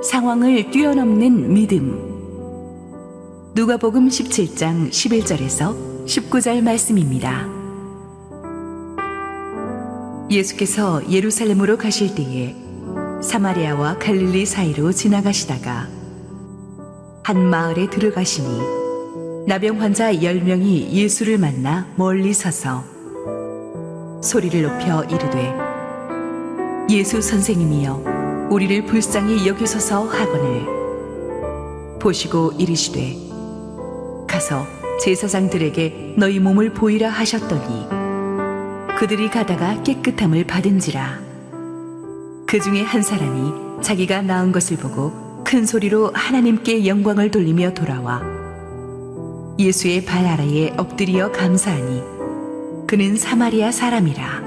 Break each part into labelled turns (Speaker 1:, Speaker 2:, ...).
Speaker 1: 상황을 뛰어넘는 믿음. 누가복음 17장 11절에서 19절 말씀입니다. 예수께서 예루살렘으로 가실 때에 사마리아와 갈릴리 사이로 지나가시다가 한 마을에 들어가시니 나병 환자 10명이 예수를 만나 멀리 서서 소리를 높여 이르되 예수 선생님이여 우리를 불쌍히 여기소서 하거늘 보시고 이르시되 가서 제사장들에게 너희 몸을 보이라 하셨더니 그들이 가다가 깨끗함을 받은지라. 그 중에 한 사람이 자기가 나은 것을 보고 큰 소리로 하나님께 영광을 돌리며 돌아와 예수의 발 아래에 엎드려 감사하니 그는 사마리아 사람이라.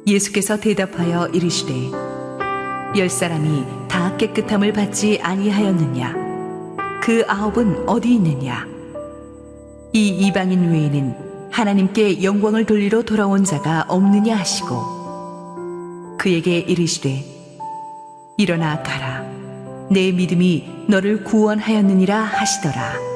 Speaker 1: 예수께서 대답하여 이르시되 10사람이 다 깨끗함을 받지 아니하였느냐? 그 9은 어디 있느냐? 이 이방인 외에는 하나님께 영광을 돌리러 돌아온 자가 없느냐 하시고 그에게 이르시되 일어나 가라 내 믿음이 너를 구원하였느니라 하시더라.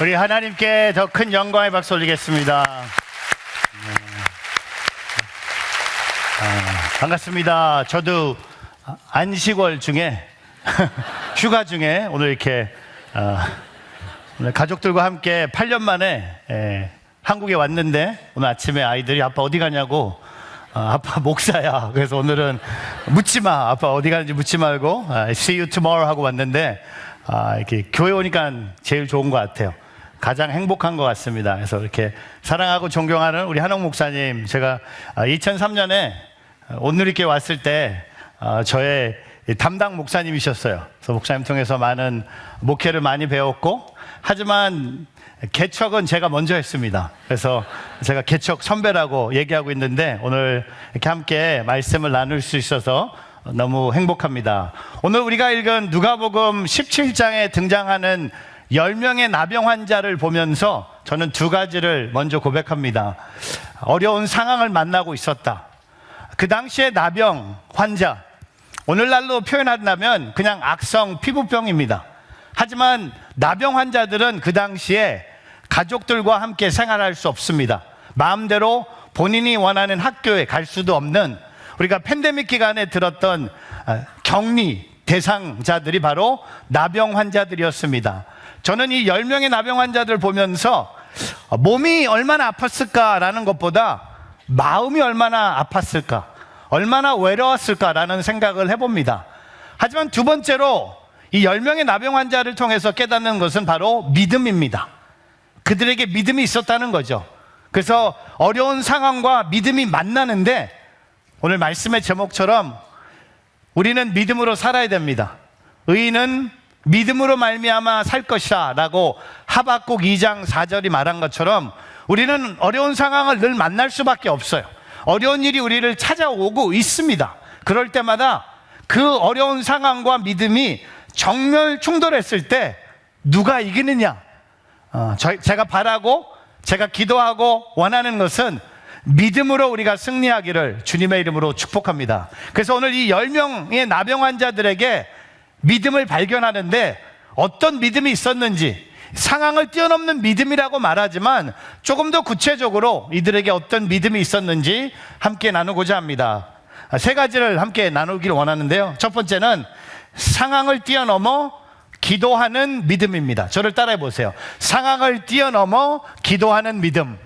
Speaker 2: 우리 하나님께 더 큰 영광의 박수 올리겠습니다. 반갑습니다. 저도 안식월 중에 휴가 중에 오늘 이렇게 오늘 가족들과 함께 8년 만에 한국에 왔는데 오늘 아침에 아이들이 아빠 어디 가냐고 아빠 목사야. 그래서 오늘은 묻지 마. 아빠 어디 가는지 묻지 말고 see you tomorrow 하고 왔는데 이렇게 교회 오니까 제일 좋은 것 같아요. 가장 행복한 것 같습니다. 그래서 이렇게 사랑하고 존경하는 우리 한옥 목사님, 제가 2003년에 오늘 이렇게 왔을 때 저의 담당 목사님이셨어요. 그래서 목사님 통해서 많은 목회를 많이 배웠고, 하지만 개척은 제가 먼저 했습니다. 그래서 제가 개척 선배라고 얘기하고 있는데 오늘 이렇게 함께 말씀을 나눌 수 있어서 너무 행복합니다. 오늘 우리가 읽은 누가복음 17장에 등장하는 10명의 나병 환자를 보면서 저는 두 가지를 먼저 고백합니다. 어려운 상황을 만나고 있었다. 그 당시에 나병 환자, 오늘날로 표현한다면 그냥 악성 피부병입니다. 하지만 나병 환자들은 그 당시에 가족들과 함께 생활할 수 없습니다. 마음대로 본인이 원하는 학교에 갈 수도 없는, 우리가 팬데믹 기간에 들었던 격리 대상자들이 바로 나병 환자들이었습니다. 저는 이 10명의 나병 환자들을 보면서 몸이 얼마나 아팠을까라는 것보다 마음이 얼마나 아팠을까, 얼마나 외로웠을까라는 생각을 해봅니다. 하지만 두 번째로 이 10명의 나병 환자를 통해서 깨닫는 것은 바로 믿음입니다. 그들에게 믿음이 있었다는 거죠. 그래서 어려운 상황과 믿음이 만나는데 오늘 말씀의 제목처럼 우리는 믿음으로 살아야 됩니다. 의인은 믿음으로 말미암아 살 것이라 라고 하박국 2장 4절이 말한 것처럼 우리는 어려운 상황을 늘 만날 수밖에 없어요. 어려운 일이 우리를 찾아오고 있습니다. 그럴 때마다 그 어려운 상황과 믿음이 정면 충돌했을 때 누가 이기느냐? 제가 바라고 제가 기도하고 원하는 것은 믿음으로 우리가 승리하기를 주님의 이름으로 축복합니다. 그래서 오늘 이 10명의 나병 환자들에게 믿음을 발견하는데 어떤 믿음이 있었는지, 상황을 뛰어넘는 믿음이라고 말하지만 조금 더 구체적으로 이들에게 어떤 믿음이 있었는지 함께 나누고자 합니다. 세 가지를 함께 나누기를 원하는데요. 첫 번째는 상황을 뛰어넘어 기도하는 믿음입니다. 저를 따라해 보세요. 상황을 뛰어넘어 기도하는 믿음.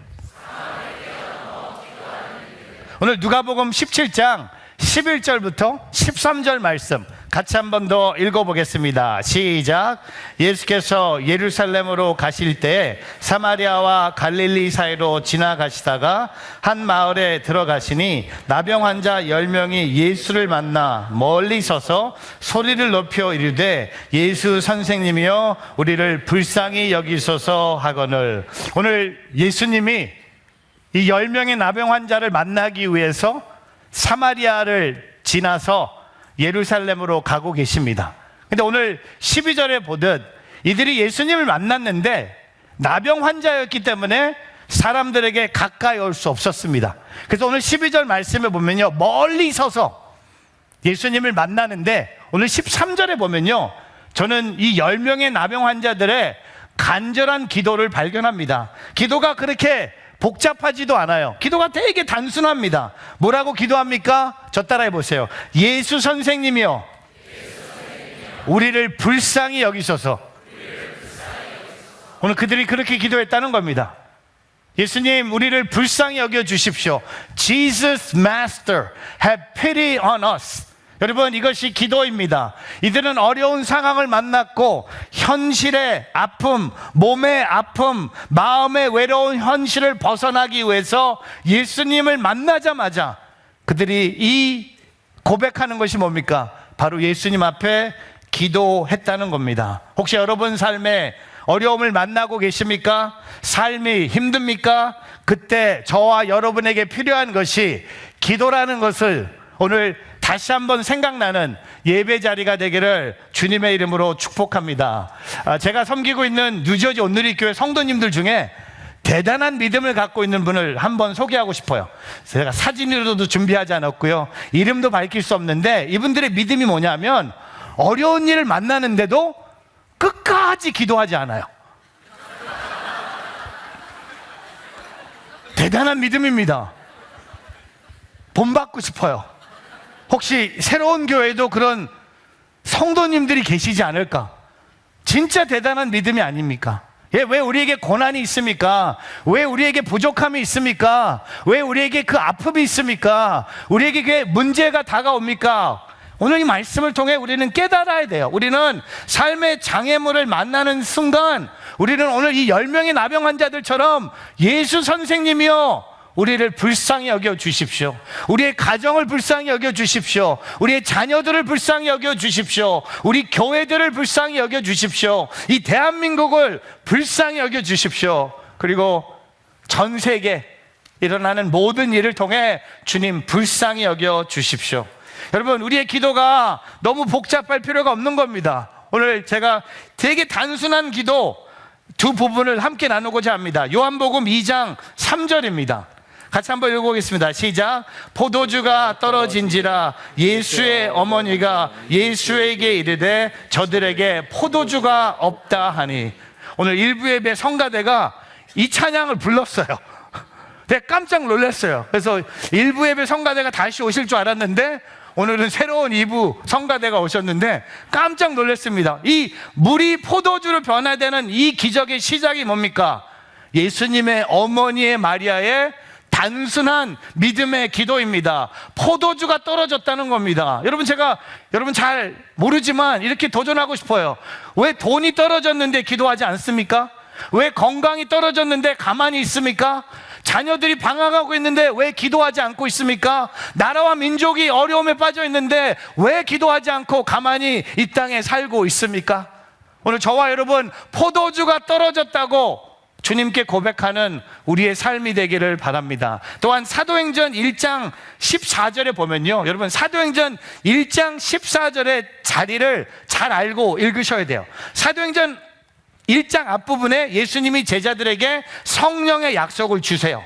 Speaker 2: 오늘 누가복음 17장 11절부터 13절 말씀 같이 한 번 더 읽어보겠습니다. 시작. 예수께서 예루살렘으로 가실 때 사마리아와 갈릴리 사이로 지나가시다가 한 마을에 들어가시니 나병 환자 10명이 예수를 만나 멀리 서서 소리를 높여 이르되 예수 선생님이여 우리를 불쌍히 여기소서 하거늘. 오늘 예수님이 이 10명의 나병 환자를 만나기 위해서 사마리아를 지나서 예루살렘으로 가고 계십니다. 근데 오늘 12절에 보듯 이들이 예수님을 만났는데 나병 환자였기 때문에 사람들에게 가까이 올 수 없었습니다. 그래서 오늘 12절 말씀에 보면요, 멀리 서서 예수님을 만나는데, 오늘 13절에 보면요, 저는 이 10명의 나병 환자들의 간절한 기도를 발견합니다. 기도가 그렇게 복잡하지도 않아요. 기도가 되게 단순합니다. 뭐라고 기도합니까? 저 따라해 보세요. 예수 선생님이요, 우리를 불쌍히 여기소서. 오늘 그들이 그렇게 기도했다는 겁니다. 예수님, 우리를 불쌍히 여겨 주십시오. Jesus Master, have pity on us. 여러분, 이것이 기도입니다. 이들은 어려운 상황을 만났고 현실의 아픔, 몸의 아픔, 마음의 외로운 현실을 벗어나기 위해서 예수님을 만나자마자 그들이 이 고백하는 것이 뭡니까? 바로 예수님 앞에 기도했다는 겁니다. 혹시 여러분 삶에 어려움을 만나고 계십니까? 삶이 힘듭니까? 그때 저와 여러분에게 필요한 것이 기도라는 것을 오늘 다시 한번 생각나는 예배 자리가 되기를 주님의 이름으로 축복합니다. 제가 섬기고 있는 뉴저지 온누리교회 성도님들 중에 대단한 믿음을 갖고 있는 분을 한번 소개하고 싶어요. 제가 사진으로도 준비하지 않았고요, 이름도 밝힐 수 없는데, 이분들의 믿음이 뭐냐면 어려운 일을 만나는데도 끝까지 기도하지 않아요. 대단한 믿음입니다. 본받고 싶어요. 혹시 새로운 교회도 그런 성도님들이 계시지 않을까? 진짜 대단한 믿음이 아닙니까? 왜 우리에게 고난이 있습니까? 왜 우리에게 부족함이 있습니까? 왜 우리에게 그 아픔이 있습니까? 우리에게 그 문제가 다가옵니까? 오늘 이 말씀을 통해 우리는 깨달아야 돼요. 우리는 삶의 장애물을 만나는 순간, 우리는 오늘 이 10명의 나병 환자들처럼 예수 선생님이요, 우리를 불쌍히 여겨 주십시오. 우리의 가정을 불쌍히 여겨 주십시오. 우리의 자녀들을 불쌍히 여겨 주십시오. 우리 교회들을 불쌍히 여겨 주십시오. 이 대한민국을 불쌍히 여겨 주십시오. 그리고 전 세계 일어나는 모든 일을 통해 주님 불쌍히 여겨 주십시오. 여러분, 우리의 기도가 너무 복잡할 필요가 없는 겁니다. 오늘 제가 되게 단순한 기도 두 부분을 함께 나누고자 합니다. 요한복음 2장 3절입니다. 같이 한번 읽어보겠습니다. 시작. 포도주가 떨어진지라 예수의 어머니가 예수에게 이르되 저들에게 포도주가 없다 하니. 오늘 일부 예배 성가대가 이 찬양을 불렀어요. 제가 깜짝 놀랐어요. 그래서 일부 예배 성가대가 다시 오실 줄 알았는데 오늘은 새로운 2부 성가대가 오셨는데 깜짝 놀랐습니다. 이 물이 포도주로 변화되는 이 기적의 시작이 뭡니까? 예수님의 어머니의 마리아의 단순한 믿음의 기도입니다. 포도주가 떨어졌다는 겁니다. 여러분 잘 모르지만 이렇게 도전하고 싶어요. 왜 돈이 떨어졌는데 기도하지 않습니까? 왜 건강이 떨어졌는데 가만히 있습니까? 자녀들이 방황하고 있는데 왜 기도하지 않고 있습니까? 나라와 민족이 어려움에 빠져 있는데 왜 기도하지 않고 가만히 이 땅에 살고 있습니까? 오늘 저와 여러분, 포도주가 떨어졌다고 주님께 고백하는 우리의 삶이 되기를 바랍니다. 또한 사도행전 1장 14절에 보면요, 여러분 사도행전 1장 14절의 자리를 잘 알고 읽으셔야 돼요. 사도행전 1장 앞부분에 예수님이 제자들에게 성령의 약속을 주세요.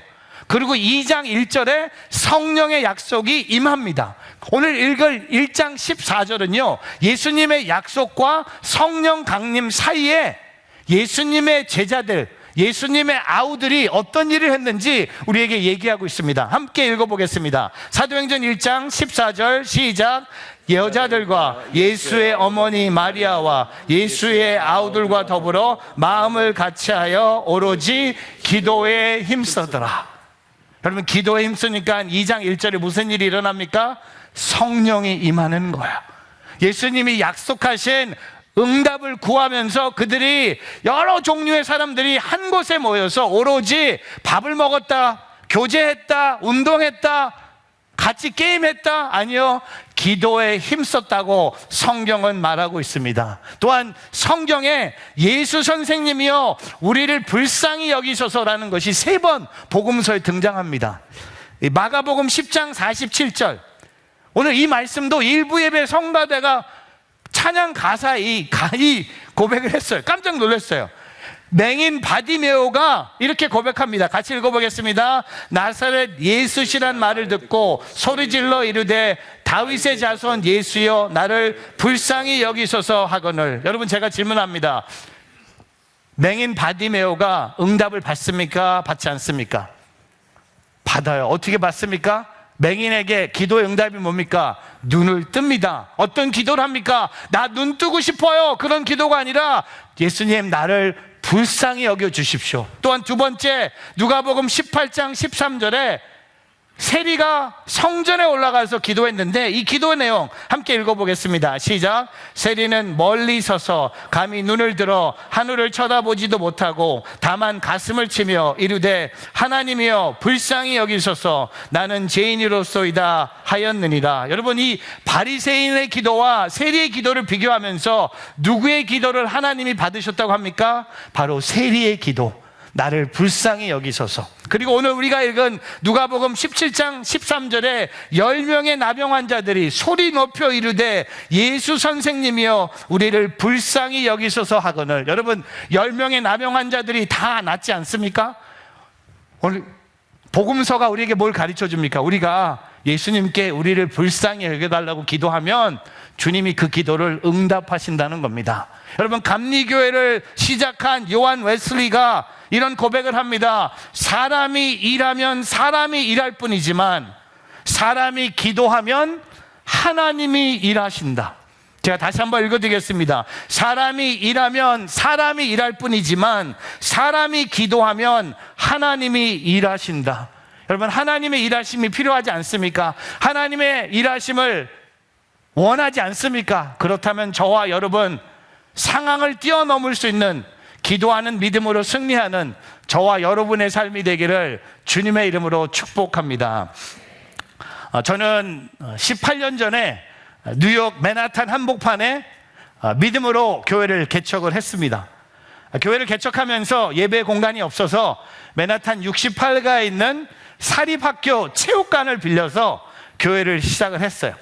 Speaker 2: 그리고 2장 1절에 성령의 약속이 임합니다. 오늘 읽을 1장 14절은요, 예수님의 약속과 성령 강림 사이에 예수님의 제자들, 예수님의 아우들이 어떤 일을 했는지 우리에게 얘기하고 있습니다. 함께 읽어보겠습니다. 사도행전 1장 14절 시작. 여자들과 예수의 어머니 마리아와 예수의 아우들과 더불어 마음을 같이하여 오로지 기도에 힘쓰더라. 여러분, 기도에 힘쓰니까 2장 1절에 무슨 일이 일어납니까? 성령이 임하는 거야. 예수님이 약속하신 응답을 구하면서 그들이 여러 종류의 사람들이 한 곳에 모여서 오로지 밥을 먹었다, 교제했다, 운동했다, 같이 게임했다? 아니요, 기도에 힘썼다고 성경은 말하고 있습니다. 또한 성경에 예수 선생님이요 우리를 불쌍히 여기소서라는 것이 3번 복음서에 등장합니다. 마가복음 10장 47절, 오늘 이 말씀도 일부 예배 성가대가 찬양 가사에 이 고백을 했어요. 깜짝 놀랐어요.
Speaker 3: 맹인 바디메오가 이렇게 고백합니다. 같이 읽어보겠습니다. 나사렛 예수시란 말을 듣고 소리질러 이르되 다윗의 자손 예수여 나를 불쌍히 여기소서 하거늘. 여러분, 제가 질문합니다. 맹인 바디메오가 응답을 받습니까? 받지 않습니까? 받아요. 어떻게 받습니까? 맹인에게 기도의 응답이 뭡니까? 눈을 뜹니다. 어떤 기도를 합니까? 나 눈 뜨고 싶어요. 그런 기도가 아니라 예수님 나를 불쌍히 여겨 주십시오. 또한 두 번째, 누가복음 18장 13절에 세리가 성전에 올라가서 기도했는데 이 기도의 내용 함께 읽어보겠습니다. 시작. 세리는 멀리 서서 감히 눈을 들어 하늘을 쳐다보지도 못하고 다만 가슴을 치며 이르되 하나님이여 불쌍히 여기소서 나는 죄인이로소이다 하였느니라. 여러분, 이 바리새인의 기도와 세리의 기도를 비교하면서 누구의 기도를 하나님이 받으셨다고 합니까? 바로 세리의 기도, 나를 불쌍히 여기소서. 그리고 오늘 우리가 읽은 누가복음 17장 13절에 10명의 나병 환자들이 소리 높여 이르되 예수 선생님이여 우리를 불쌍히 여기소서 하거늘. 여러분, 10명의 나병 환자들이 다 낫지 않습니까? 오늘 복음서가 우리에게 뭘 가르쳐 줍니까? 우리가 예수님께 우리를 불쌍히 여겨달라고 기도하면 주님이 그 기도를 응답하신다는 겁니다. 여러분, 감리교회를 시작한 요한 웨슬리가 이런 고백을 합니다. 사람이 일하면 사람이 일할 뿐이지만 사람이 기도하면 하나님이 일하신다. 제가 다시 한번 읽어드리겠습니다. 사람이 일하면 사람이 일할 뿐이지만 사람이 기도하면 하나님이 일하신다. 여러분, 하나님의 일하심이 필요하지 않습니까? 하나님의 일하심을 원하지 않습니까? 그렇다면 저와 여러분, 상황을 뛰어넘을 수 있는 기도하는 믿음으로 승리하는 저와 여러분의 삶이 되기를 주님의 이름으로 축복합니다. 저는 18년 전에 뉴욕 맨하탄 한복판에 믿음으로 교회를 개척을 했습니다. 교회를 개척하면서 예배 공간이 없어서 맨하탄 68가에 있는 사립학교 체육관을 빌려서 교회를 시작을 했어요.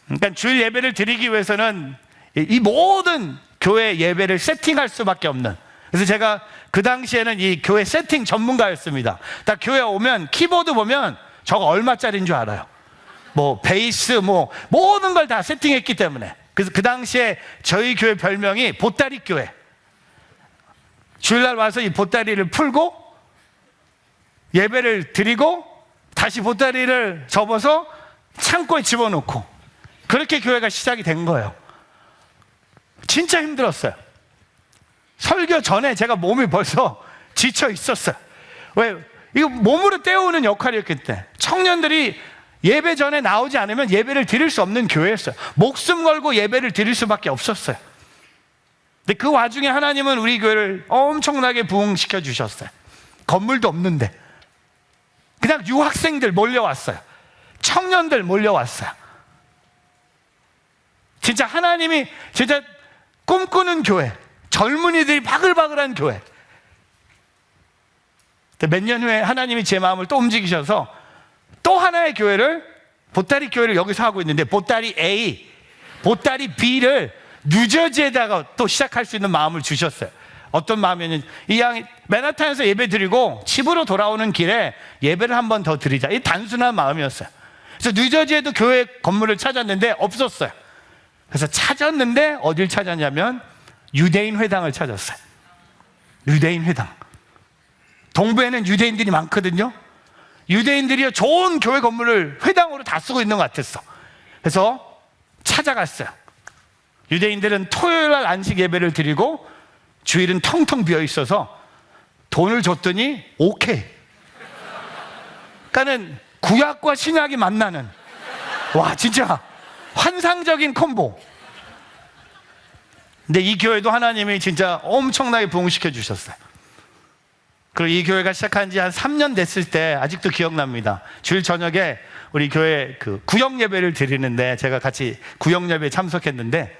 Speaker 3: 그러니까 주일 예배를 드리기 위해서는 이 모든 교회 예배를 세팅할 수밖에 없는, 그래서 제가 그 당시에는 이 교회 세팅 전문가였습니다. 딱 교회 오면 키보드 보면 저거 얼마짜리인 줄 알아요. 뭐 베이스 뭐 모든 걸 다 세팅했기 때문에. 그래서 그 당시에 저희 교회 별명이 보따리 교회. 주일날 와서 이 보따리를 풀고 예배를 드리고 다시 보따리를 접어서 창고에 집어넣고, 그렇게 교회가 시작이 된 거예요. 진짜 힘들었어요. 설교 전에 제가 몸이 벌써 지쳐 있었어요. 왜? 이거 몸으로 때우는 역할이었기 때문에. 청년들이 예배 전에 나오지 않으면 예배를 드릴 수 없는 교회였어요. 목숨 걸고 예배를 드릴 수밖에 없었어요. 근데 그 와중에 하나님은 우리 교회를 엄청나게 부흥시켜 주셨어요. 건물도 없는데 그냥 유학생들 몰려왔어요. 청년들 몰려왔어요. 진짜 하나님이 진짜 꿈꾸는 교회, 젊은이들이 바글바글한 교회. 몇 년 후에 하나님이 제 마음을 또 움직이셔서 또 하나의 교회를, 보따리 교회를 여기서 하고 있는데, 보따리 A, 보따리 B를 뉴저지에다가 또 시작할 수 있는 마음을 주셨어요. 어떤 마음이냐면, 이 양이 맨하탄에서 예배 드리고 집으로 돌아오는 길에 예배를 한 번 더 드리자, 이 단순한 마음이었어요. 그래서 뉴저지에도 교회 건물을 찾았는데 없었어요. 그래서 찾았는데 어딜 찾았냐면 유대인 회당을 찾았어요. 유대인 회당. 동부에는 유대인들이 많거든요. 유대인들이 좋은 교회 건물을 회당으로 다 쓰고 있는 것 같았어. 그래서 찾아갔어요. 유대인들은 토요일날 안식 예배를 드리고 주일은 텅텅 비어 있어서 돈을 줬더니 오케이. 그러니까는 구약과 신약이 만나는, 와, 진짜 환상적인 콤보. 근데 이 교회도 하나님이 진짜 엄청나게 부흥시켜 주셨어요. 그리고 이 교회가 시작한 지 한 3년 됐을 때 아직도 기억납니다. 주일 저녁에 우리 교회 그 구역 예배를 드리는데 제가 같이 구역 예배에 참석했는데,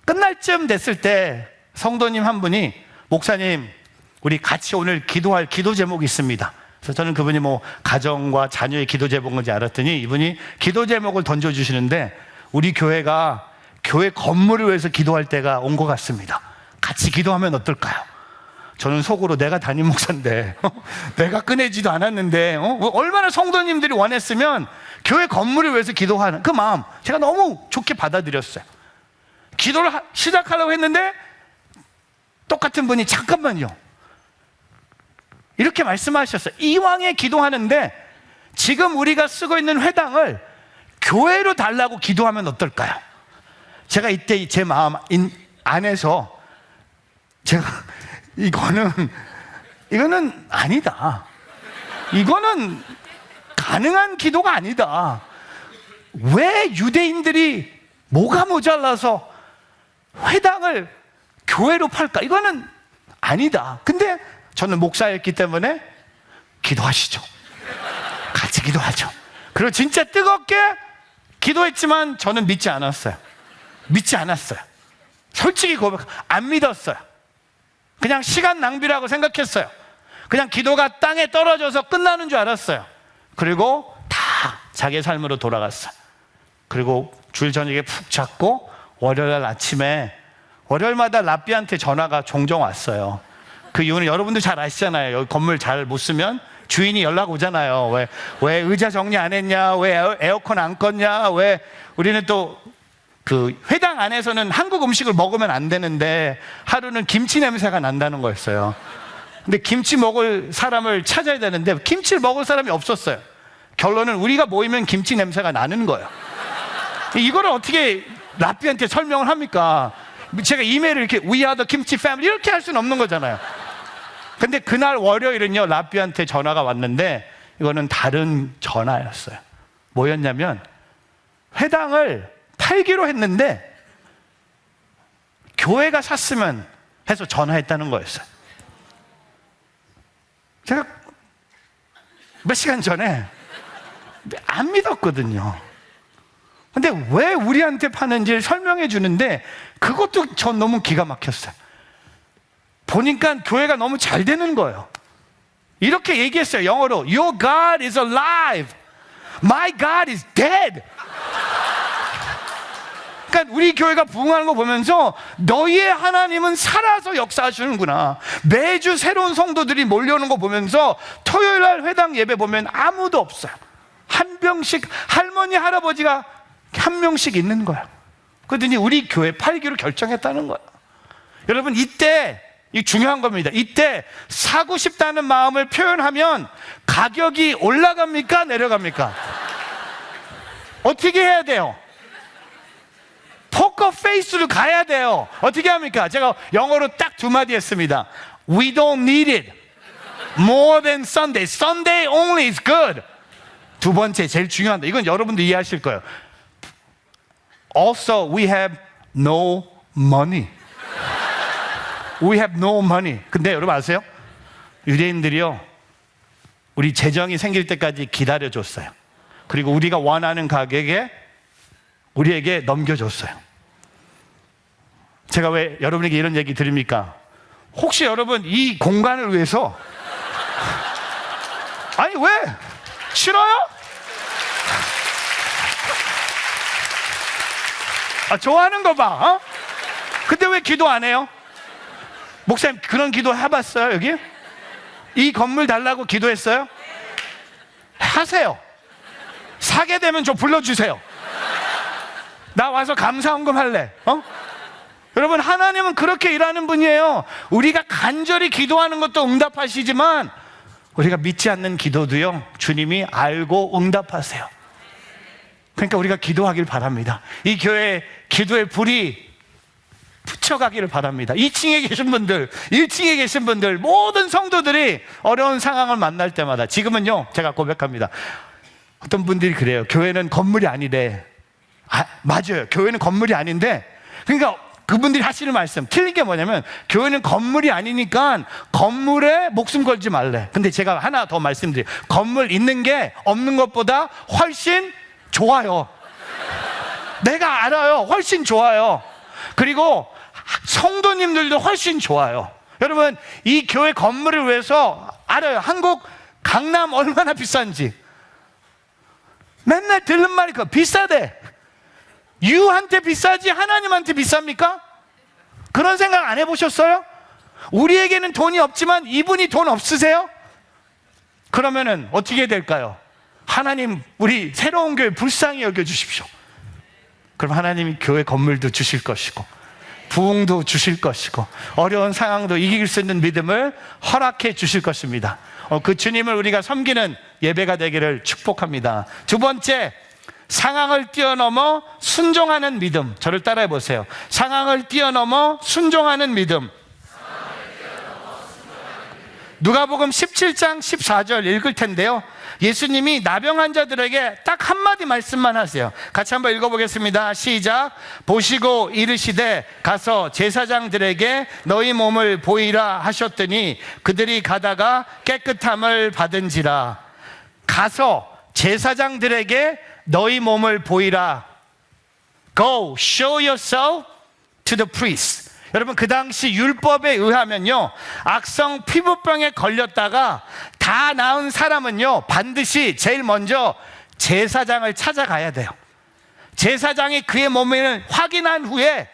Speaker 3: 끝날 쯤 됐을 때 성도님 한 분이, 목사님 우리 같이 오늘 기도할 기도 제목이 있습니다. 그래서 저는 그분이 뭐 가정과 자녀의 기도 제목인지 알았더니 이분이 기도 제목을 던져주시는데, 우리 교회가 교회 건물을 위해서 기도할 때가 온 것 같습니다. 같이 기도하면 어떨까요? 저는 속으로 내가 담임 목사인데 내가 꺼내지도 않았는데 얼마나 성도님들이 원했으면 교회 건물을 위해서 기도하는 그 마음 제가 너무 좋게 받아들였어요. 기도를 시작하려고 했는데 똑같은 분이 잠깐만요 이렇게 말씀하셨어요. 이왕에 기도하는데 지금 우리가 쓰고 있는 회당을 교회로 달라고 기도하면 어떨까요? 제가 이때 제 마음 안에서 제가 이거는 아니다. 이거는 가능한 기도가 아니다. 왜 유대인들이 뭐가 모자라서 회당을 교회로 팔까? 이거는 아니다. 근데 저는 목사였기 때문에 기도하시죠. 같이 기도하죠. 그리고 진짜 뜨겁게 기도했지만 저는 믿지 않았어요. 솔직히 안 믿었어요. 그냥 시간 낭비라고 생각했어요. 그냥 기도가 땅에 떨어져서 끝나는 줄 알았어요. 그리고 다 자기의 삶으로 돌아갔어요. 그리고 주일 저녁에 푹 잤고 월요일 아침에 월요일마다 랍비한테 전화가 종종 왔어요. 그 이유는 여러분도 잘 아시잖아요. 여기 건물 잘 못 쓰면 주인이 연락 오잖아요. 왜 의자 정리 안 했냐? 왜 에어컨 안 껐냐? 왜 우리는 또 그 회당 안에서는 한국 음식을 먹으면 안 되는데 하루는 김치 냄새가 난다는 거였어요. 근데 김치 먹을 사람을 찾아야 되는데 김치를 먹을 사람이 없었어요. 결론은 우리가 모이면 김치 냄새가 나는 거예요. 이거를 어떻게 랍비한테 설명을 합니까? 제가 이메일을 이렇게 We are the kimchi family 이렇게 할 수는 없는 거잖아요. 근데 그날 월요일은요 랍비한테 전화가 왔는데 이거는 다른 전화였어요. 뭐였냐면 회당을 팔기로 했는데 교회가 샀으면 해서 전화했다는 거였어요. 제가 몇 시간 전에 안 믿었거든요. 근데 왜 우리한테 파는지 설명해 주는데 그것도 전 너무 기가 막혔어요. 보니까 교회가 너무 잘 되는 거예요. 이렇게 얘기했어요. 영어로 Your God is alive. My God is dead. 그러니까 우리 교회가 부흥하는 거 보면서 너희의 하나님은 살아서 역사하시는구나. 매주 새로운 성도들이 몰려오는 거 보면서 토요일 날 회당 예배 보면 아무도 없어요. 한 명씩 할머니 할아버지가 한 명씩 있는 거예요. 그러더니 우리 교회 팔기로 결정했다는 거예요. 여러분 이때 이 중요한 겁니다. 이때 사고 싶다는 마음을 표현하면 가격이 올라갑니까? 내려갑니까? 어떻게 해야 돼요? 포커 페이스로 가야 돼요. 어떻게 합니까? 제가 영어로 딱 두 마디 했습니다. We don't need it more than Sunday. Sunday only is good. 두 번째 제일 중요한 거 이건 여러분도 이해하실 거예요. Also we have no money. We have no money. 근데 여러분 아세요? 유대인들이요 우리 재정이 생길 때까지 기다려줬어요. 그리고 우리가 원하는 가격에 우리에게 넘겨줬어요. 제가 왜 여러분에게 이런 얘기 드립니까? 혹시 여러분 이 공간을 위해서 아니 왜? 싫어요? 좋아하는 거 봐. 어? 근데 왜 기도 안 해요? 목사님 그런 기도 해봤어요 여기? 이 건물 달라고 기도했어요? 하세요. 사게 되면 좀 불러주세요. 나 와서 감사헌금 할래. 여러분 하나님은 그렇게 일하는 분이에요. 우리가 간절히 기도하는 것도 응답하시지만 우리가 믿지 않는 기도도요 주님이 알고 응답하세요. 그러니까 우리가 기도하길 바랍니다. 이 교회 기도의 불이 붙여가기를 바랍니다. 2층에 계신 분들, 1층에 계신 분들 모든 성도들이 어려운 상황을 만날 때마다 지금은요 제가 고백합니다. 어떤 분들이 그래요. 교회는 건물이 아니래. 맞아요. 교회는 건물이 아닌데 그러니까 그분들이 하시는 말씀 틀린 게 뭐냐면 교회는 건물이 아니니까 건물에 목숨 걸지 말래. 근데 제가 하나 더 말씀드려요. 건물 있는 게 없는 것보다 훨씬 좋아요. 내가 알아요. 훨씬 좋아요. 그리고 성도님들도 훨씬 좋아요. 여러분 이 교회 건물을 위해서 알아요. 한국 강남 얼마나 비싼지. 맨날 들는 말이 비싸대. 유한테 비싸지 하나님한테 비쌉니까? 그런 생각 안 해보셨어요? 우리에게는 돈이 없지만 이분이 돈 없으세요? 그러면은 어떻게 될까요? 하나님, 우리 새로운 교회 불쌍히 여겨주십시오. 그럼 하나님이 교회 건물도 주실 것이고 부흥도 주실 것이고 어려운 상황도 이길 수 있는 믿음을 허락해 주실 것입니다. 그 주님을 우리가 섬기는 예배가 되기를 축복합니다. 두 번째, 상황을 뛰어넘어 순종하는 믿음. 저를 따라해 보세요. 상황을 뛰어넘어 순종하는 믿음. 누가복음 17장 14절 읽을 텐데요, 예수님이 나병 환자들에게 딱 한마디 말씀만 하세요. 같이 한번 읽어보겠습니다. 시작. 보시고 이르시되 가서 제사장들에게 너희 몸을 보이라 하셨더니 그들이 가다가 깨끗함을 받은지라. 가서 제사장들에게 너희 몸을 보이라. Go, show yourself to the priest. 여러분, 그 당시 율법에 의하면요, 악성 피부병에 걸렸다가 다 나은 사람은요, 반드시 제일 먼저 제사장을 찾아가야 돼요. 제사장이 그의 몸을 확인한 후에,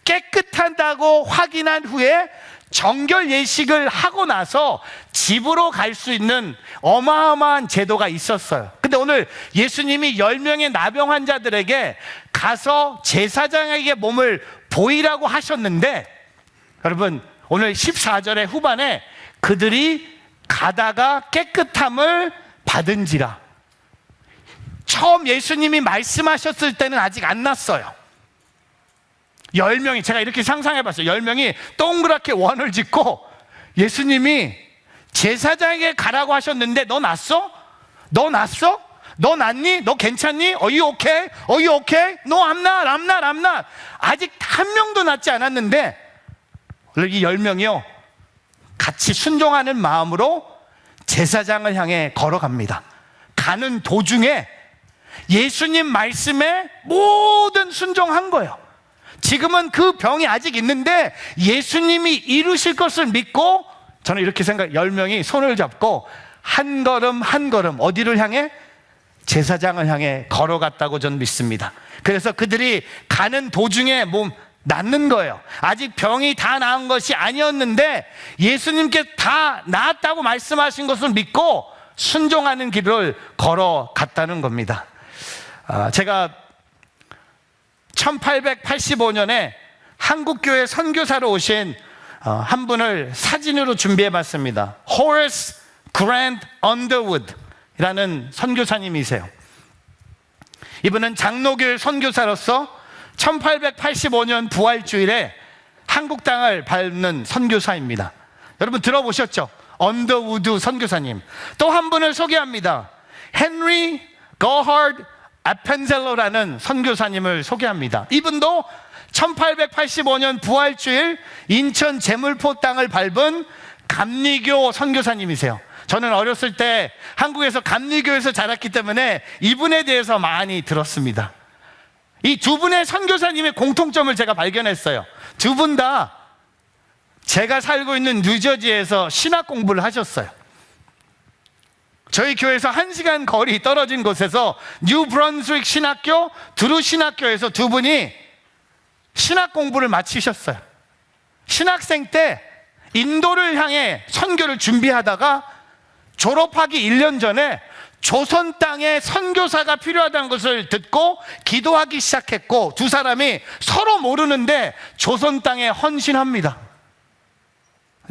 Speaker 3: 깨끗하다고 확인한 후에 정결 예식을 하고 나서 집으로 갈 수 있는 어마어마한 제도가 있었어요. 근데 오늘 예수님이 10명의 나병 환자들에게 가서 제사장에게 몸을 보이라고 하셨는데, 여러분, 오늘 14절의 후반에 그들이 가다가 깨끗함을 받은지라. 처음 예수님이 말씀하셨을 때는 아직 안 났어요. 10명이, 제가 이렇게 상상해 봤어요. 10명이 동그랗게 원을 짓고 예수님이 제사장에게 가라고 하셨는데, 너 났어? 너 났어? 너 낫니? 너 괜찮니? Are you okay? Are you okay? No, I'm not, I'm not, I'm not. 아직 한 명도 낫지 않았는데 이 10명이요, 같이 순종하는 마음으로 제사장을 향해 걸어갑니다. 가는 도중에 예수님 말씀에 모든 순종한 거예요. 지금은 그 병이 아직 있는데 예수님이 이루실 것을 믿고, 저는 이렇게 생각해요. 10명이 손을 잡고 한 걸음 한 걸음 어디를 향해? 제사장을 향해 걸어갔다고 저는 믿습니다. 그래서 그들이 가는 도중에 낫는 거예요. 아직 병이 다 나은 것이 아니었는데 예수님께 다 나았다고 말씀하신 것을 믿고 순종하는 길을 걸어갔다는 겁니다. 제가 1885년에 한국교회 선교사로 오신 한 분을 사진으로 준비해 봤습니다. 호레스 그랜트 언더우드 라는 선교사님이세요. 이분은 장로교회 선교사로서 1885년 부활주일에 한국 땅을 밟는 선교사입니다. 여러분 들어보셨죠? 언더우드 선교사님. 또 한 분을 소개합니다. 헨리 거하드 아펜젤러라는 선교사님을 소개합니다. 이분도 1885년 부활주일 인천 제물포 땅을 밟은 감리교 선교사님이세요. 저는 어렸을 때 한국에서 감리교에서 자랐기 때문에 이분에 대해서 많이 들었습니다. 이 두 분의 선교사님의 공통점을 제가 발견했어요. 두 분 다 제가 살고 있는 뉴저지에서 신학 공부를 하셨어요. 저희 교회에서 1시간 거리 떨어진 곳에서 뉴브런스윅 신학교, 드루 신학교에서 두 분이 신학 공부를 마치셨어요. 신학생 때 인도를 향해 선교를 준비하다가 졸업하기 1년 전에 조선 땅에 선교사가 필요하다는 것을 듣고 기도하기 시작했고, 두 사람이 서로 모르는데 조선 땅에 헌신합니다.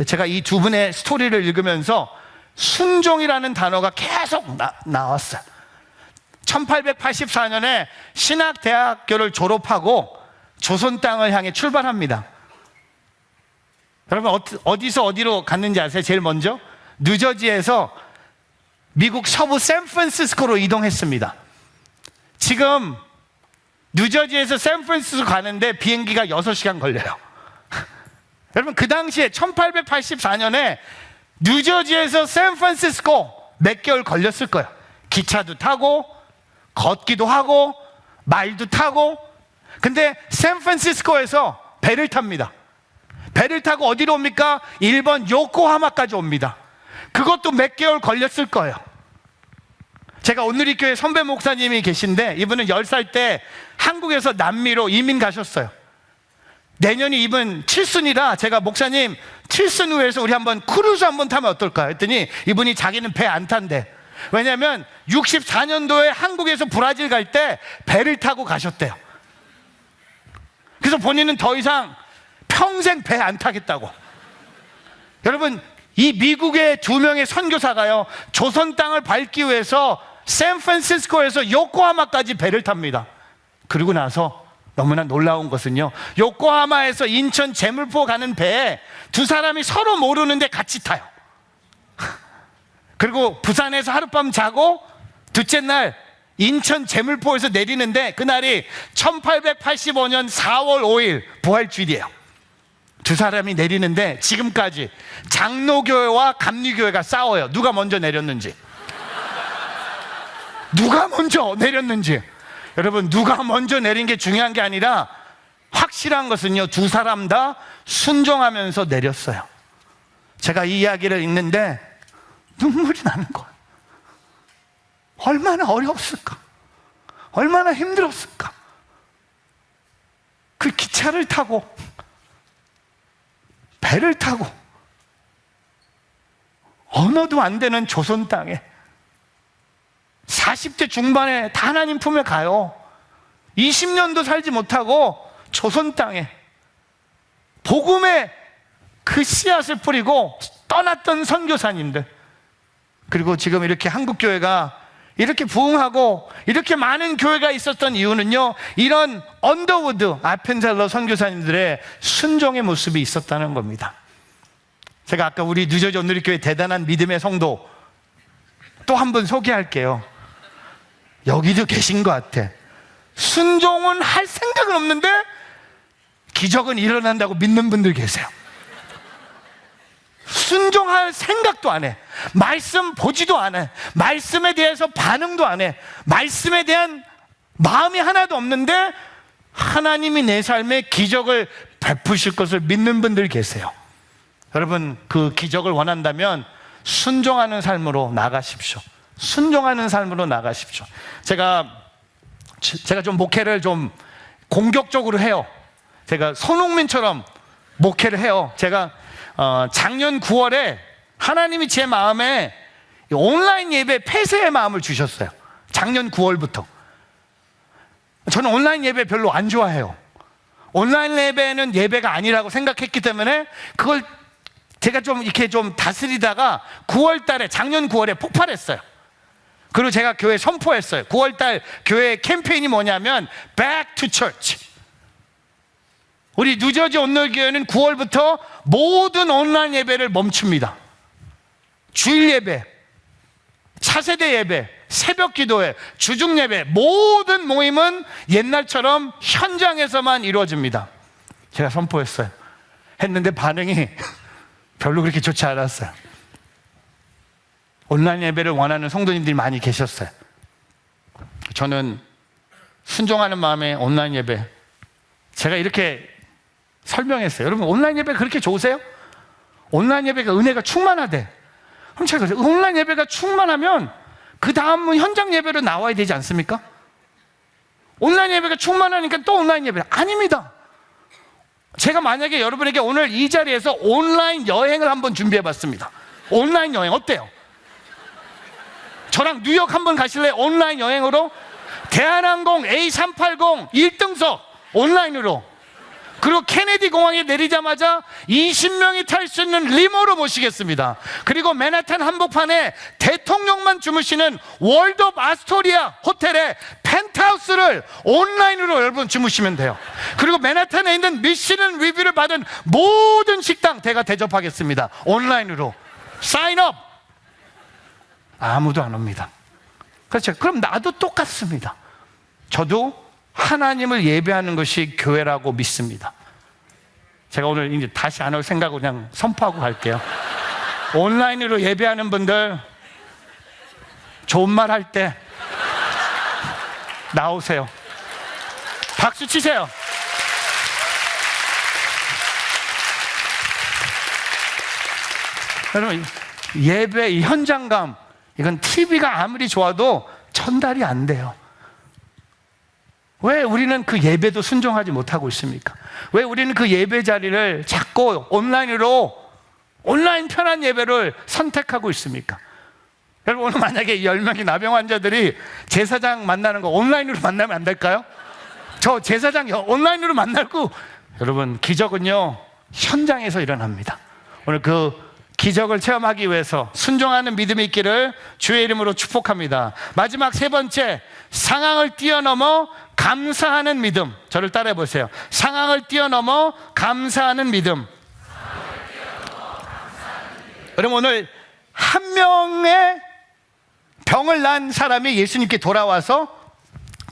Speaker 3: 제가 이 두 분의 스토리를 읽으면서 순종이라는 단어가 계속 나왔어요. 1884년에 신학대학교를 졸업하고 조선 땅을 향해 출발합니다. 여러분 어디서 어디로 갔는지 아세요? 제일 먼저 뉴저지에서 미국 서부 샌프란시스코로 이동했습니다. 지금 뉴저지에서 샌프란시스코 가는데 비행기가 6시간 걸려요. 여러분 그 당시에 1884년에 뉴저지에서 샌프란시스코 몇 개월 걸렸을 거예요. 기차도 타고 걷기도 하고 말도 타고. 근데 샌프란시스코에서 배를 탑니다. 배를 타고 어디로 옵니까? 일본 요코하마까지 옵니다. 그것도 몇 개월 걸렸을 거예요. 제가 오늘리교회 선배 목사님이 계신데 이분은 10살 때 한국에서 남미로 이민 가셨어요. 내년이 이분 칠순이라 제가 목사님 칠슨우에서 우리 한번 크루즈 한번 타면 어떨까 했더니 이분이 자기는 배 안 탄대. 왜냐하면 64년도에 한국에서 브라질 갈 때 배를 타고 가셨대요. 그래서 본인은 더 이상 평생 배 안 타겠다고. 여러분, 이 미국의 2명의 선교사가요, 조선 땅을 밟기 위해서 샌프란시스코에서 요코하마까지 배를 탑니다. 그리고 나서 너무나 놀라운 것은요, 요코하마에서 인천 제물포 가는 배에 두 사람이 서로 모르는데 같이 타요. 그리고 부산에서 하룻밤 자고 둘째 날 인천 제물포에서 내리는데 그날이 1885년 4월 5일 부활주일이에요. 두 사람이 내리는데 지금까지 장로교회와 감리교회가 싸워요. 누가 먼저 내렸는지. 누가 먼저 내렸는지. 여러분, 누가 먼저 내린 게 중요한 게 아니라 확실한 것은요, 두 사람 다 순종하면서 내렸어요. 제가 이 이야기를 읽는데 눈물이 나는 거예요. 얼마나 어려웠을까? 얼마나 힘들었을까? 그 기차를 타고, 배를 타고, 언어도 안 되는 조선 땅에 40대 중반에 다 하나님 품에 가요. 20년도 살지 못하고 조선 땅에 복음의 그 씨앗을 뿌리고 떠났던 선교사님들, 그리고 지금 이렇게 한국교회가 이렇게 부흥하고 이렇게 많은 교회가 있었던 이유는요, 이런 언더우드 아펜젤러 선교사님들의 순종의 모습이 있었다는 겁니다. 제가 아까 우리 뉴저지 온누리교회 대단한 믿음의 성도 또 한 분 소개할게요. 여기도 계신 것 같아. 순종은 할 생각은 없는데 기적은 일어난다고 믿는 분들 계세요. 순종할 생각도 안 해. 말씀 보지도 않아. 말씀에 대해서 반응도 안 해. 말씀에 대한 마음이 하나도 없는데 하나님이 내 삶에 기적을 베푸실 것을 믿는 분들 계세요. 여러분, 그 기적을 원한다면 순종하는 삶으로 나가십시오. 순종하는 삶으로 나가십시오. 제가 좀 목회를 좀 공격적으로 해요. 제가 손흥민처럼 목회를 해요. 제가 작년 9월에 하나님이 제 마음에 온라인 예배 폐쇄의 마음을 주셨어요. 작년 9월부터. 저는 온라인 예배 별로 안 좋아해요. 온라인 예배는 예배가 아니라고 생각했기 때문에 그걸 제가 좀 이렇게 좀 다스리다가 9월 달에, 작년 9월에 폭발했어요. 그리고 제가 교회 선포했어요. 9월 달 교회 캠페인이 뭐냐면 Back to Church. 우리 뉴저지 온누리교회는 9월부터 모든 온라인 예배를 멈춥니다. 주일 예배, 차세대 예배, 새벽 기도회, 주중 예배, 모든 모임은 옛날처럼 현장에서만 이루어집니다. 제가 선포했어요. 했는데 반응이 별로 그렇게 좋지 않았어요. 온라인 예배를 원하는 성도님들이 많이 계셨어요. 저는 순종하는 마음에 온라인 예배, 제가 이렇게 설명했어요. 여러분, 온라인 예배 그렇게 좋으세요? 온라인 예배가 은혜가 충만하대. 그럼 제가 그래서 온라인 예배가 충만하면 그 다음은 현장 예배로 나와야 되지 않습니까? 온라인 예배가 충만하니까 또 온라인 예배. 아닙니다. 제가 만약에 여러분에게 오늘 이 자리에서 온라인 여행을 한번 준비해 봤습니다. 온라인 여행 어때요? 저랑 뉴욕 한번 가실래요? 온라인 여행으로? 대한항공 A380 1등석 온라인으로. 그리고 케네디 공항에 내리자마자 20명이 탈 수 있는 리모로 모시겠습니다. 그리고 맨하탄 한복판에 대통령만 주무시는 월드 오브 아스토리아 호텔의 펜트하우스를 온라인으로 여러분 주무시면 돼요. 그리고 맨하탄에 있는 미슐랭 리뷰를 받은 모든 식당 제가 대접하겠습니다. 온라인으로. 사인업. 아무도 안 옵니다. 그렇죠. 그럼 나도 똑같습니다. 저도 하나님을 예배하는 것이 교회라고 믿습니다. 제가 오늘 이제 다시 안 올 생각으로 그냥 선포하고 갈게요. 온라인으로 예배하는 분들 좋은 말 할 때 나오세요. 박수 치세요. 여러분, 예배 이 현장감, 이건 TV가 아무리 좋아도 전달이 안 돼요. 왜 우리는 그 예배도 순종하지 못하고 있습니까? 왜 우리는 그 예배 자리를 자꾸 온라인으로 온라인 편한 예배를 선택하고 있습니까? 여러분, 오늘 만약에 10명의 나병 환자들이 제사장 만나는 거 온라인으로 만나면 안 될까요? 저 제사장 온라인으로 만나고, 여러분, 기적은요 현장에서 일어납니다. 오늘 그 기적을 체험하기 위해서 순종하는 믿음이 있기를 주의 이름으로 축복합니다. 마지막 세 번째, 상황을 뛰어넘어 감사하는 믿음. 저를 따라해 보세요. 상황을 뛰어넘어 감사하는 믿음. 여러분, 오늘 한 명의 병을 난 사람이 예수님께 돌아와서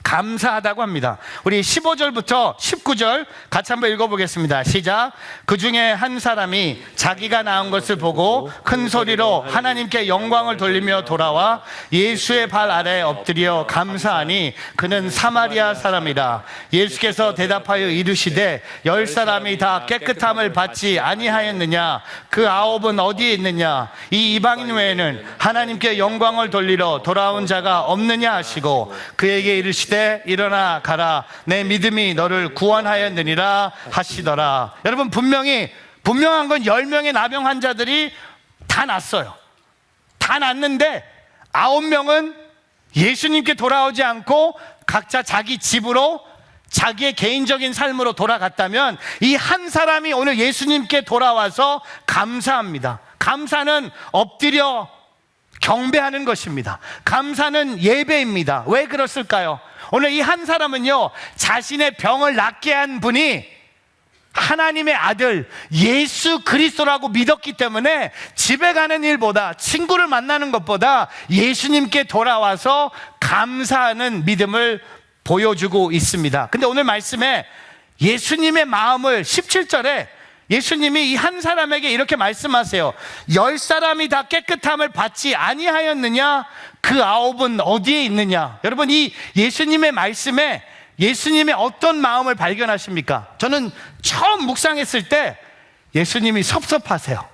Speaker 3: 감사하다고 합니다. 우리 15절부터 19절 같이 한번 읽어보겠습니다. 시작. 그 중에 한 사람이 자기가 나은 것을 보고 큰 소리로 하나님께 영광을 돌리며 돌아와 예수의 발 아래 엎드려 감사하니 그는 사마리아 사람이라. 예수께서 대답하여 이르시되 10사람이 다 깨끗함을 받지 아니하였느냐? 그 9은 어디에 있느냐? 이 이방인 외에는 하나님께 영광을 돌리러 돌아온 자가 없느냐 하시고 그에게 이르시되 일어나 가라, 내 믿음이 너를 구원하였느니라 하시더라. 여러분, 분명한 건 10명의 나병 환자들이 다 낫어요. 다 낫는데 9명은 예수님께 돌아오지 않고 각자 자기 집으로 자기의 개인적인 삶으로 돌아갔다면, 이 한 사람이 오늘 예수님께 돌아와서 감사합니다. 감사는 엎드려 경배하는 것입니다. 감사는 예배입니다. 왜 그랬을까요? 오늘 이 한 사람은요, 자신의 병을 낫게 한 분이 하나님의 아들 예수 그리스도라고 믿었기 때문에 집에 가는 일보다, 친구를 만나는 것보다 예수님께 돌아와서 감사하는 믿음을 보여주고 있습니다. 근데 오늘 말씀에 예수님의 마음을 17절에 예수님이 이 한 사람에게 이렇게 말씀하세요. 10사람이 다 깨끗함을 받지 아니하였느냐? 그 9은 어디에 있느냐? 여러분, 이 예수님의 말씀에 예수님의 어떤 마음을 발견하십니까? 저는 처음 묵상했을 때 예수님이 섭섭하세요.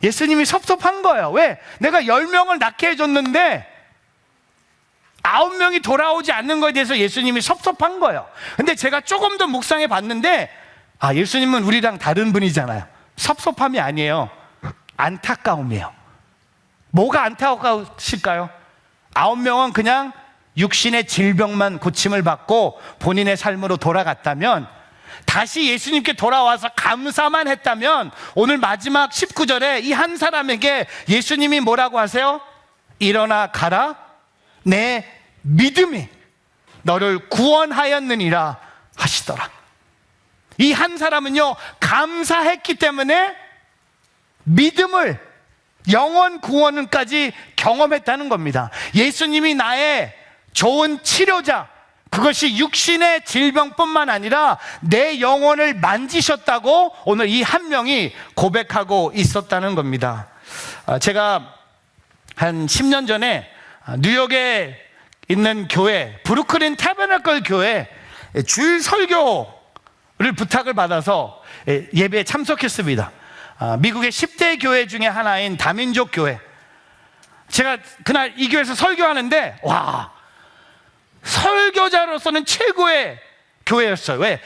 Speaker 3: 예수님이 섭섭한 거예요. 왜? 내가 10명을 낫게 해줬는데 9명이 돌아오지 않는 것에 대해서 예수님이 섭섭한 거예요. 근데 제가 조금 더 묵상해 봤는데, 예수님은 우리랑 다른 분이잖아요. 섭섭함이 아니에요. 안타까움이에요. 뭐가 안타까우실까요? 9명은 그냥 육신의 질병만 고침을 받고 본인의 삶으로 돌아갔다면, 다시 예수님께 돌아와서 감사만 했다면, 오늘 마지막 19절에 이 한 사람에게 예수님이 뭐라고 하세요? 일어나 가라, 내 믿음이 너를 구원하였느니라 하시더라. 이 한 사람은요, 감사했기 때문에 믿음을, 영원 구원까지 경험했다는 겁니다. 예수님이 나의 좋은 치료자, 그것이 육신의 질병뿐만 아니라 내 영혼을 만지셨다고 오늘 이 한 명이 고백하고 있었다는 겁니다. 제가 한 10년 전에 뉴욕에 있는 교회, 브루클린 태버너클 교회 주일 설교를 부탁을 받아서 예배에 참석했습니다. 미국의 10대 교회 중에 하나인 다민족 교회. 제가 그날 이 교회에서 설교하는데, 와, 설교자로서는 최고의 교회였어요. 왜?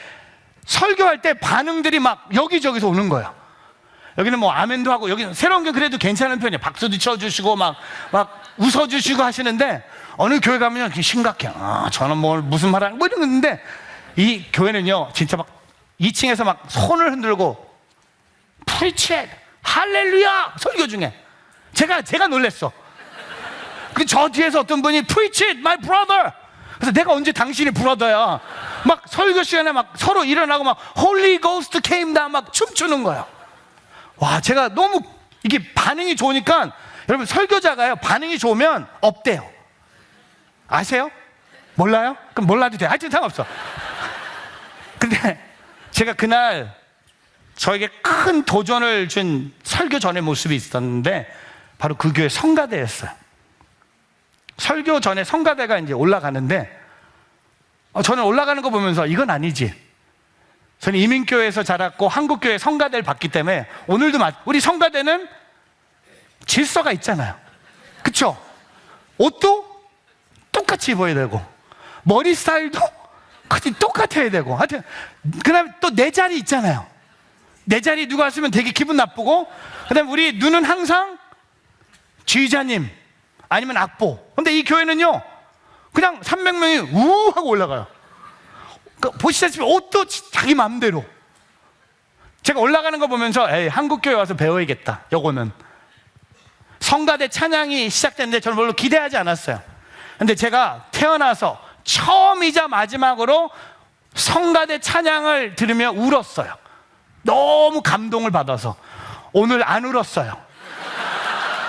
Speaker 3: 설교할 때 반응들이 막 여기저기서 오는 거예요. 여기는 뭐 아멘도 하고, 여기는 새로운 게 그래도 괜찮은 편이에요. 박수도 쳐주시고 막 웃어주시고 하시는데, 어느 교회 가면 심각해. 저는 뭐 무슨 말 하는 뭐 이런 건데, 이 교회는요 진짜 막 2층에서 막 손을 흔들고 프리치 할렐루야 설교 중에 제가 놀랬어. 그 저 뒤에서 어떤 분이 Preach it, my brother. 그래서 내가 언제 당신이 브라더야. 막 설교 시간에 막 서로 일어나고 막 Holy Ghost came down 막 춤추는 거예요. 와, 제가 너무 이게 반응이 좋으니까, 여러분, 설교자가요 반응이 좋으면 없대요. 아세요? 몰라요? 그럼 몰라도 돼. 하여튼 상관없어. 근데 제가 그날 저에게 큰 도전을 준 설교 전의 모습이 있었는데, 바로 그 교회 성가대였어요. 설교 전에 성가대가 이제 올라가는데, 저는 올라가는 거 보면서 이건 아니지. 저는 이민교회에서 자랐고 한국교회 성가대를 봤기 때문에, 오늘도 우리 성가대는 질서가 있잖아요. 그쵸? 옷도 똑같이 입어야 되고, 머리 스타일도 똑같아야 되고, 하여튼 그다음에 또 내 자리 있잖아요. 내 자리 누가 왔으면 되게 기분 나쁘고, 그다음에 우리 눈은 항상 지휘자님 아니면 악보. 근데 이 교회는요 그냥 300명이 우 하고 올라가요. 그러니까 보시다시피 옷도 자기 마음대로. 제가 올라가는 거 보면서 에이, 한국 교회 와서 배워야겠다. 요거는 성가대 찬양이 시작됐는데 저는 별로 기대하지 않았어요. 근데 제가 태어나서 처음이자 마지막으로 성가대 찬양을 들으며 울었어요. 너무 감동을 받아서. 오늘 안 울었어요.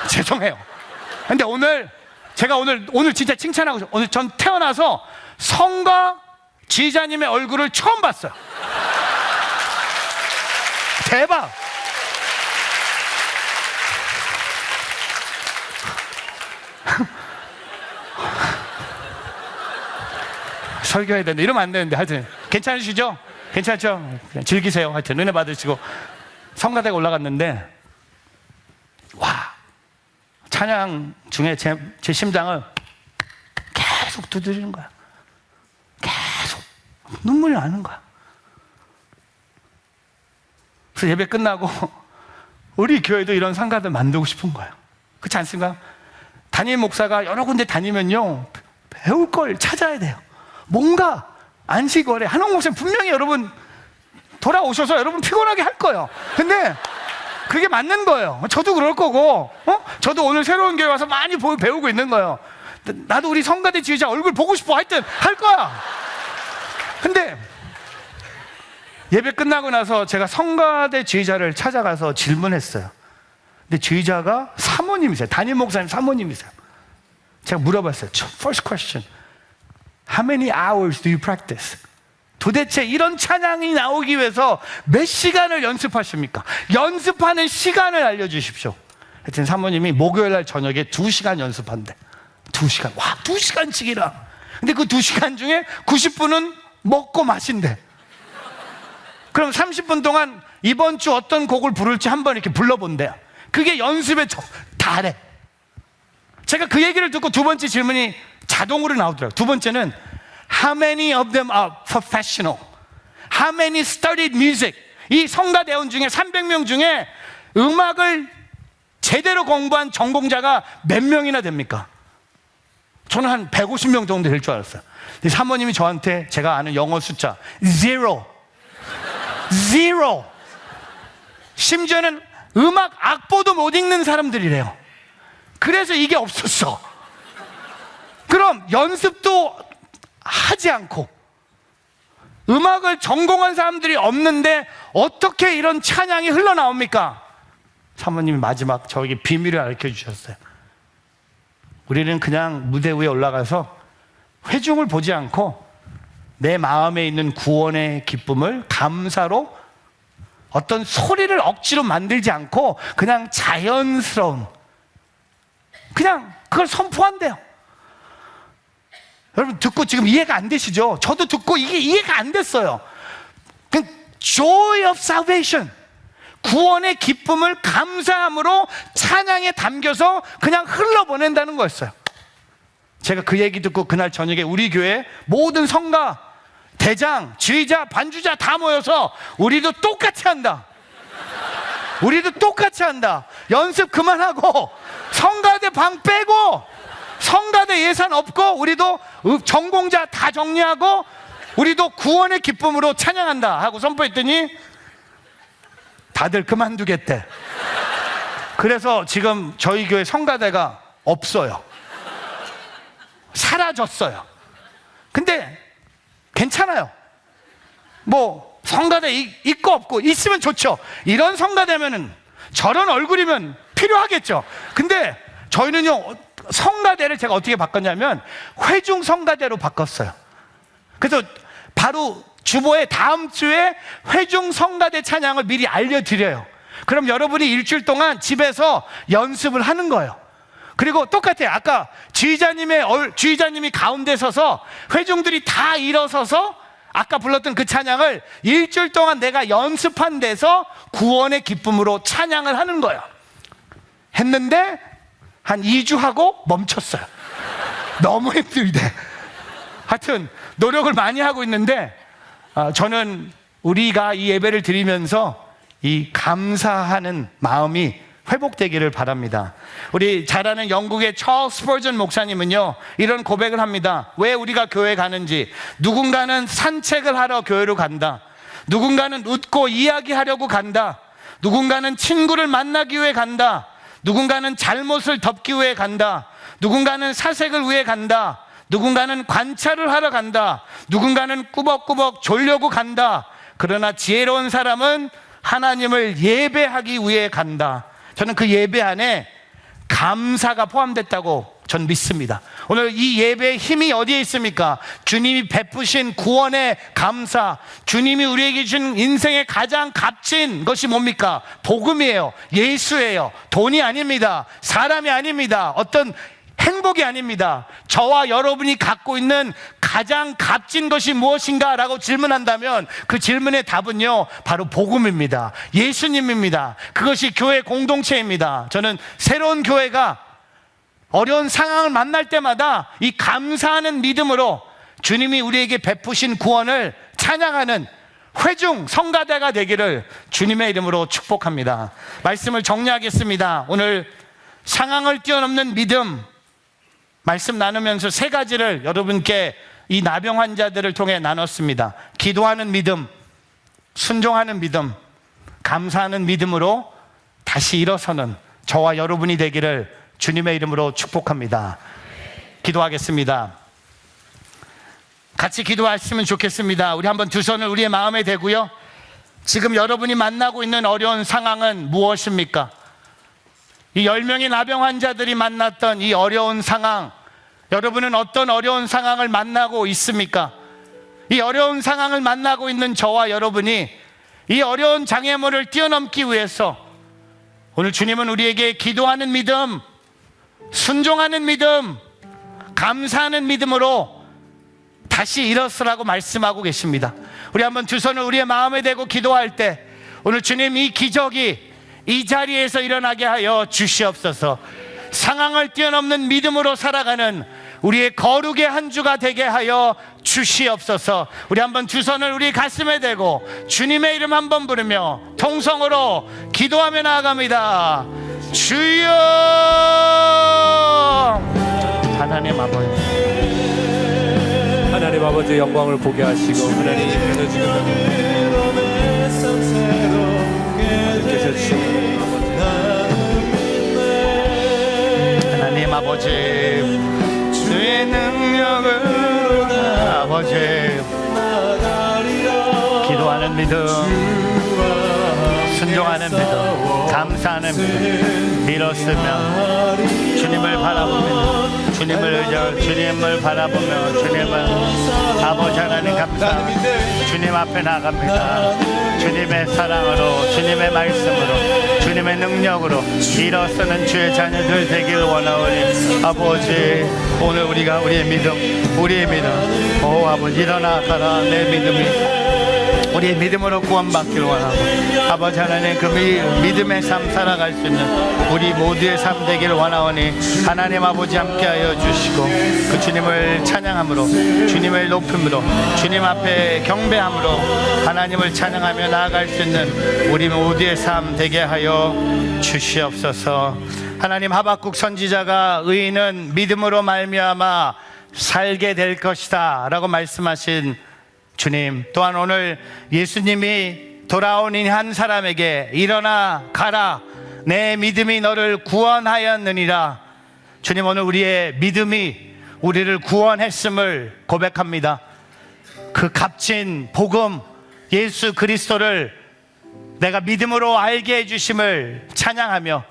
Speaker 3: 죄송해요. 근데 제가 오늘 진짜 칭찬하고 싶어요. 오늘 전 태어나서 성가 지휘자님의 얼굴을 처음 봤어요. 대박. 설교해야 되는데 이러면 안 되는데 하여튼 괜찮으시죠? 괜찮죠? 그냥 즐기세요. 하여튼 은혜 받으시고. 성가대가 올라갔는데 와, 찬양 중에 제 심장을 계속 두드리는 거야. 계속 눈물이 나는 거야. 그래서 예배 끝나고 우리 교회도 이런 성가대 만들고 싶은 거예요. 그렇지 않습니까? 담임 목사가 여러 군데 다니면요 배울 걸 찾아야 돼요. 뭔가 안식월에 한옥 목사님 분명히 여러분 돌아오셔서 여러분 피곤하게 할 거예요. 근데 그게 맞는 거예요. 저도 그럴 거고, 저도 오늘 새로운 교회 와서 많이 배우고 있는 거예요. 나도 우리 성가대 지휘자 얼굴 보고 싶어. 하여튼 할 거야. 근데 예배 끝나고 나서 제가 성가대 지휘자를 찾아가서 질문했어요. 근데 지휘자가 사모님이세요. 담임 목사님 사모님이세요. 제가 물어봤어요. First question. How many hours do you practice? 도대체 이런 찬양이 나오기 위해서 몇 시간을 연습하십니까? 연습하는 시간을 알려주십시오. 하여튼 사모님이 목요일 날 저녁에 2시간 연습한대. 2시간. 와, 2시간씩이라. 근데 그 2시간 중에 90분은 먹고 마신대. 그럼 30분 동안 이번 주 어떤 곡을 부를지 한번 이렇게 불러본대요. 그게 연습에 다래. 제가 그 얘기를 듣고 두 번째 질문이 자동으로 나오더라고요. 두 번째는 How many of them are professional? How many studied music? 이 성가대원 중에 300명 중에 음악을 제대로 공부한 전공자가 몇 명이나 됩니까? 저는 한 150명 정도 될 줄 알았어요. 근데 사모님이 저한테 제가 아는 영어 숫자 zero. 심지어는 음악 악보도 못 읽는 사람들이래요. 그래서 이게 없었어. 그럼 연습도 하지 않고 음악을 전공한 사람들이 없는데 어떻게 이런 찬양이 흘러나옵니까? 사모님이 마지막 저에게 비밀을 알려 주셨어요. 우리는 그냥 무대 위에 올라가서 회중을 보지 않고 내 마음에 있는 구원의 기쁨을 감사로 어떤 소리를 억지로 만들지 않고 그냥 자연스러운 그냥 그걸 선포한대요. 여러분 듣고 지금 이해가 안 되시죠? 저도 듣고 이게 이해가 안 됐어요. 그 joy of salvation, 구원의 기쁨을 감사함으로 찬양에 담겨서 그냥 흘러보낸다는 거였어요. 제가 그 얘기 듣고 그날 저녁에 우리 교회 모든 성가, 대장, 지휘자, 반주자 다 모여서 우리도 똑같이 한다. 우리도 똑같이 한다. 연습 그만하고 성가대 방 빼고 성가대 예산 없고 우리도 전공자 다 정리하고 우리도 구원의 기쁨으로 찬양한다 하고 선포했더니 다들 그만두겠대. 그래서 지금 저희 교회 성가대가 없어요. 사라졌어요. 근데 괜찮아요. 뭐 성가대 있고 없고 있으면 좋죠. 이런 성가대면은 저런 얼굴이면 필요하겠죠. 근데 저희는요 성가대를 제가 어떻게 바꿨냐면 회중 성가대로 바꿨어요. 그래서 바로 주보에 다음 주에 회중 성가대 찬양을 미리 알려드려요. 그럼 여러분이 일주일 집에서 연습을 하는 거예요. 그리고 똑같아요. 아까 지휘자님이 가운데 서서 회중들이 다 일어서서 아까 불렀던 그 찬양을 일주일 동안 내가 연습한 데서 구원의 기쁨으로 찬양을 하는 거예요. 했는데 한 2주 하고 멈췄어요. 너무 힘들대. 하여튼 노력을 많이 하고 있는데 저는 우리가 이 예배를 드리면서 이 감사하는 마음이 회복되기를 바랍니다. 우리 잘 아는 영국의 찰스 스퍼전 목사님은요, 이런 고백을 합니다. 왜 우리가 교회 가는지. 누군가는 산책을 하러 교회로 간다. 누군가는 웃고 이야기하려고 간다. 누군가는 친구를 만나기 위해 간다. 누군가는 잘못을 덮기 위해 간다. 누군가는 사색을 위해 간다. 누군가는 관찰을 하러 간다. 누군가는 꾸벅꾸벅 졸려고 간다. 그러나 지혜로운 사람은 하나님을 예배하기 위해 간다. 저는 그 예배 안에 감사가 포함됐다고 전 믿습니다. 오늘 이 예배의 힘이 어디에 있습니까? 주님이 베푸신 구원의 감사, 주님이 우리에게 준 인생의 가장 값진 것이 뭡니까? 복음이에요. 예수예요. 돈이 아닙니다. 사람이 아닙니다. 어떤 행복이 아닙니다. 저와 여러분이 갖고 있는 가장 값진 것이 무엇인가? 라고 질문한다면 그 질문의 답은요, 바로 복음입니다. 예수님입니다. 그것이 교회 공동체입니다. 저는 새로운 교회가 어려운 상황을 만날 때마다 이 감사하는 믿음으로 주님이 우리에게 베푸신 구원을 찬양하는 회중 성가대가 되기를 주님의 이름으로 축복합니다. 말씀을 정리하겠습니다. 오늘 상황을 뛰어넘는 믿음 말씀 나누면서 세 가지를 여러분께 이 나병 환자들을 통해 나눴습니다. 기도하는 믿음, 순종하는 믿음, 감사하는 믿음으로 다시 일어서는 저와 여러분이 되기를 주님의 이름으로 축복합니다. 기도하겠습니다. 같이 기도하시면 좋겠습니다. 우리 한번 두 손을 우리의 마음에 대고요. 지금 여러분이 만나고 있는 어려운 상황은 무엇입니까? 이 10명의 나병 환자들이 만났던 이 어려운 상황, 여러분은 어떤 어려운 상황을 만나고 있습니까? 이 어려운 상황을 만나고 있는 저와 여러분이 이 어려운 장애물을 뛰어넘기 위해서 오늘 주님은 우리에게 기도하는 믿음, 순종하는 믿음, 감사하는 믿음으로 다시 일어서라고 말씀하고 계십니다. 우리 한번 두 손을 우리의 마음에 대고 기도할 때 오늘 주님 이 기적이 이 자리에서 일어나게 하여 주시옵소서. 상황을 뛰어넘는 믿음으로 살아가는 우리의 거룩의 한 주가 되게 하여 주시옵소서. 우리 한번 두 손을 우리 가슴에 대고 주님의 이름 한번 부르며 통성으로 기도하며 나아갑니다. 주여. 하나님 아버지,
Speaker 4: 하나님 아버지의 영광을 보게 하시고 하나님이 해주시는 하나님께서 주시는
Speaker 2: 하나님 아버지, 주의 능력을 아버지, 기도하는 믿음, 순종하는 믿음, 감사하는 믿음, 밀었으며 주님을 바라보며 주님을 의지하고 주님을 바라보며 주님을 아버지 하나님 감사합니다. 주님 앞에 나갑니다. 주님의 사랑으로, 주님의 말씀으로, 주님의 능력으로 일어서는 주의 자녀들 되기를 원하오니 아버지, 오늘 우리가 우리의 믿음, 오 아버지 일어나 가라. 내 믿음이 우리의 믿음으로 구원받기를 원하고 아버지 하나님 그 믿음의 삶 살아갈 수 있는 우리 모두의 삶 되기를 원하오니 하나님 아버지 함께하여 주시고 그 주님을 찬양함으로, 주님을 높임으로, 주님 앞에 경배함으로 하나님을 찬양하며 나아갈 수 있는 우리 모두의 삶 되게 하여 주시옵소서. 하나님, 하박국 선지자가 의인은 믿음으로 말미암아 살게 될 것이다 라고 말씀하신 주님, 또한 오늘 예수님이 돌아온 이 한 사람에게 일어나 가라, 내 믿음이 너를 구원하였느니라. 주님, 오늘 우리의 믿음이 우리를 구원했음을 고백합니다. 그 값진 복음 예수 그리스도를 내가 믿음으로 알게 해주심을 찬양하며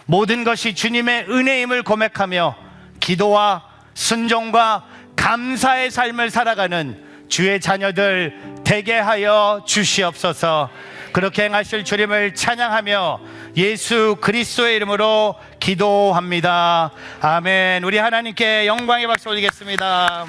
Speaker 2: 모든 것이 주님의 은혜임을 고백하며 기도와 순종과 감사의 삶을 살아가는 주의 자녀들 되게 하여 주시옵소서. 그렇게 행하실 주님을 찬양하며 예수 그리스도의 이름으로 기도합니다. 아멘. 우리 하나님께 영광의 박수 올리겠습니다.